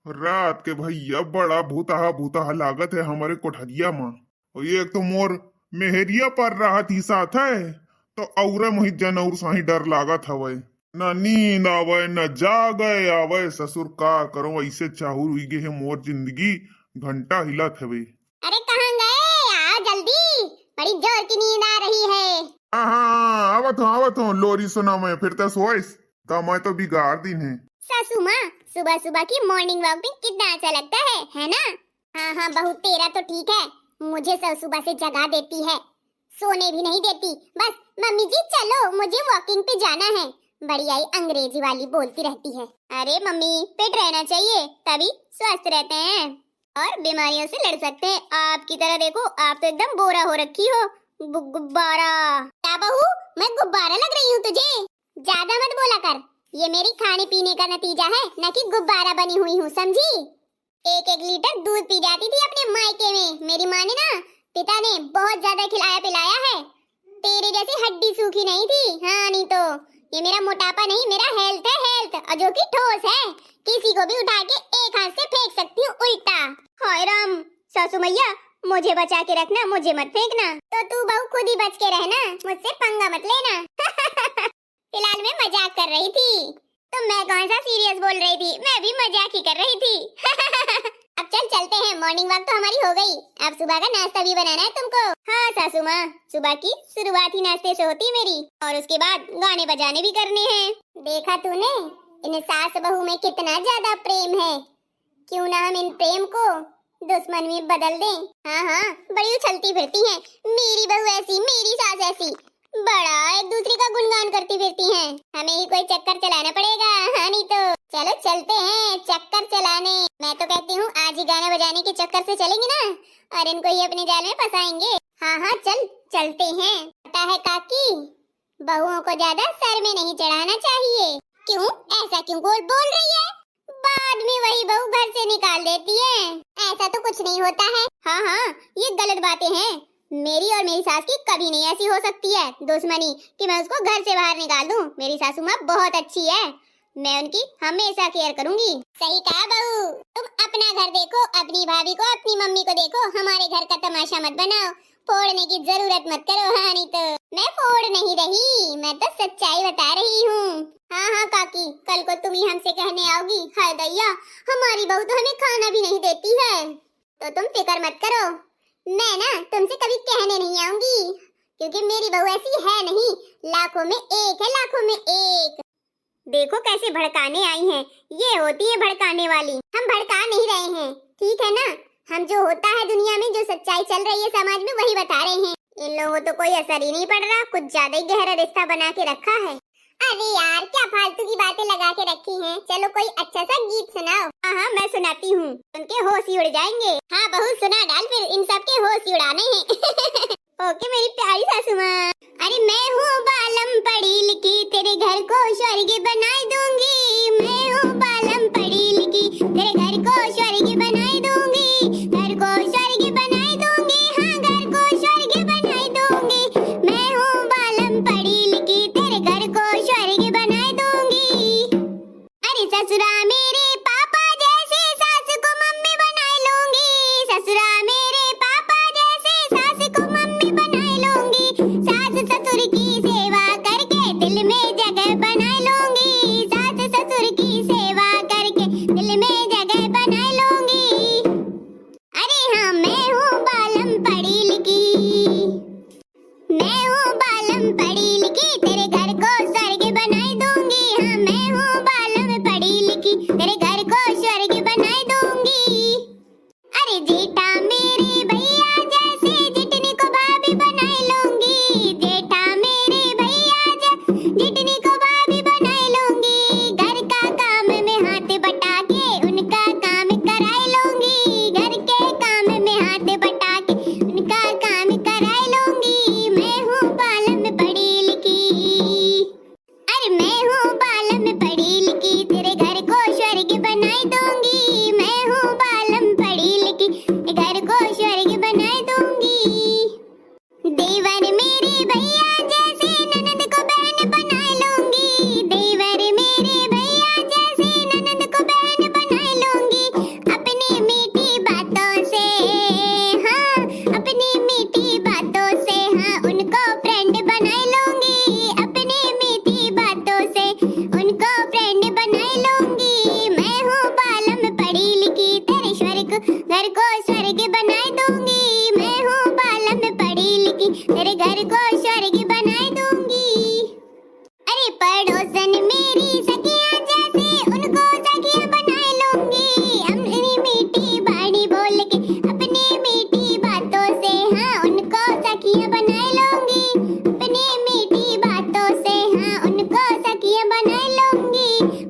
रात के भैया बड़ा भूतहा भूतहा लागत है हमारे कोठरिया में। और ये एक तो मोर मेहरिया पर रहा थी साथ है, तो और मोहित जन और साही डर लागत हवे। न नींद आवे न जागे आवे, ससुर का करो ऐसे चाहूर हुई गए है मोर जिंदगी, घंटा हिलत हवे। अरे कहाँ गए? आओ जल्दी, बड़ी जोर की नींद आ रही है। हाँ आवत हूँ लोरी सुना मैं फिर तो सोइस तो मैं तो बिगाड़ दिन है। सासू माँ, सुबह सुबह की मॉर्निंग वॉक में कितना अच्छा लगता है ना? हाँ हाँ बहू, तेरा तो ठीक है, मुझे सुबह से जगा देती है, सोने भी नहीं देती। बस मम्मी जी चलो मुझे वॉकिंग पे जाना है, बढ़िया ही अंग्रेजी वाली बोलती रहती है। अरे मम्मी, फिट रहना चाहिए तभी स्वस्थ रहते हैं और बीमारियों से लड़ सकते हैं। आपकी तरह देखो, आप तो एकदम बोरा हो रखी हो, गुब्बारा। क्या बहू, मैं गुब्बारा लग रही हूँ तुझे? ज्यादा मत बोला कर, ये मेरी खाने पीने का नतीजा है, न कि गुब्बारा बनी हुई हूँ, समझी? एक एक लीटर दूध पी जाती थी अपने मायके में, मेरी माँ ने ना, पिता ने बहुत ज्यादा खिलाया पिलाया है। तेरे जैसी हड्डी सूखी नहीं थी। हाँ नहीं तो ये मेरा मोटापा नहीं, मेरा हेल्थ है, हेल्थ, और जो कि ठोस है, किसी को भी उठा के एक हाथ से फेंक सकती हूँ उल्टा। हाय राम, सासू मैया मुझे बचा के रखना, मुझे मत फेंकना। तो तू बहू खुद ही बच के रहना, मुझसे पंगा मत लेना। फिलहाल मैं मजाक कर रही थी, तो मैं कौन सा सीरियस बोल रही थी, मैं भी मजाक ही कर रही थी। अब चलते हैं, मॉर्निंग वॉक तो हमारी हो गई, अब सुबह का नाश्ता भी बनाना है तुमको। हाँ सासू माँ, सुबह की शुरुआत ही नाश्ते से होती है मेरी, और उसके बाद गाने बजाने भी करने हैं। देखा तूने, इन सास बहू में कितना ज्यादा प्रेम है, क्यों ना हम इन प्रेम को दुश्मन में बदल दें। हाँ हाँ, बड़ी उछलती फिरती हैं, मेरी बहू ऐसी, मेरी सास ऐसी, बड़ा एक दूसरे का गुणगान करती फिरती हैं। हमें ही कोई चक्कर चलाना पड़ेगा, हाँ नहीं तो। चलो चलते हैं चक्कर चलाने। मैं तो कहती हूँ आज ही गाना बजाने के चक्कर से चलेंगे ना, और इनको ही अपने जाल में फंसाएंगे। हाँ हाँ चलते हैं। पता है काकी, बहुओं को ज्यादा सर में नहीं चढ़ाना चाहिए। क्यों, ऐसा क्यों बोल रही है? बाद में वही बहू घर से निकाल देती है, ऐसा तो कुछ नहीं होता है। हाँ हाँ, ये गलत बातें हैं। मेरी और मेरी सास की कभी नहीं ऐसी हो सकती है दुश्मनी कि मैं उसको घर से बाहर निकाल दूं। मेरी सासू माँ बहुत अच्छी है, मैं उनकी हमेशा केयर करूंगी। सही कहा बहू, तुम अपना घर देखो, अपनी भाभी को, अपनी मम्मी को देखो, हमारे घर का तमाशा मत बनाओ, फोड़ने की जरूरत मत करो। हाँ नहीं तो। मैं फोड़ नहीं रही, मैं तो सच्चाई बता रही हूँ। हाँ हाँ काकी, कल को तुम ही हमसे कहने आओगी, हाय दैया हमारी बहू तो हमें खाना भी नहीं देती है, तो तुम फिक्र मत करो, मैं ना तुमसे कभी कहने नहीं आऊंगी, क्योंकि मेरी बहू ऐसी है नहीं, लाखों में एक है, लाखों में एक। देखो कैसे भड़काने आई हैं, ये होती है भड़काने वाली। हम भड़का नहीं रहे हैं, ठीक है ना, हम जो होता है दुनिया में, जो सच्चाई चल रही है समाज में, वही बता रहे हैं। इन लोगों तो कोई असर ही नहीं पड़ रहा, कुछ ज्यादा ही गहरा रिश्ता बना के रखा है। अरे यार क्या फालतू की बातें लगा के रखी हैं, चलो कोई अच्छा सा गीत सुनाओ। हाँ हाँ मैं सुनाती हूँ, उनके होश ही उड़ जाएंगे। हाँ बहू सुना डाल, फिर इन सब के होश ही उड़ाने हैं। ओके मेरी प्यारी सासू माँ। अरे मैं हूँ बालम पढ़ी लिखी, तेरे घर को स्वर्ग बनाए दूंगी। मैं हूँ बालम पढ़ी लिखी, तेरे घर को स्वर्ग बनाए दूंगी। घर को स्वर्ग बनाए दूंगी, हाँ घर को स्वर्ग बनाए दूंगी। मैं हूँ बालम पढ़ी लिखी, तेरे घर को स्वर्ग बनाए दूंगी। अरे ससुरा मेरे पापा जैसे, सास को मम्मी बनाए लूंगी। ससुरा मेरे पापा जैसे, सास को मम्मी बनाए लूंगी। सास ससुर की सेवा करके दिल में जगह बनाए लूंगी। सास ससुर की सेवा करके दिल में जगह बनाए लूंगी। अरे हाँ मैं हूँ बालम पढ़ी लिखी, मैं हूँ बालम पढ़ी लिखी, तेरे घर को स्वर्ग बनाए दूंगी। हाँ मैं हूँ बालम पढ़ी लिखी, तेरे घर को स्वर्ग बनाए दूंगी। अरे जेठा मेरे भैया जैसे, जितनी को भाभी बनाए लूंगी। जेठा मेरे भैया जितनी को भाभी बनाए लूंगी। घर का काम में हाथ बटा के उनका काम कराए लूंगी। घर के काम में हाथ बटा के उनका काम कराए लूंगी। मैं हूँ बालम पढ़ी लिखी, अरे मैं हूँ बालम पढ़ी लिखी, तेरे घर को स्वर्ग बनाए दूंगी। मैं हूँ बालम पढ़ी लिखी, घर को स्वर्ग बनाए दूंगी। देवर मेरे भैया जैसे, ननद को बहन बनाए लूंगी। देवर मेरे भैया जैसे, ननद को बहन बनाए लूंगी। बन लूंगी,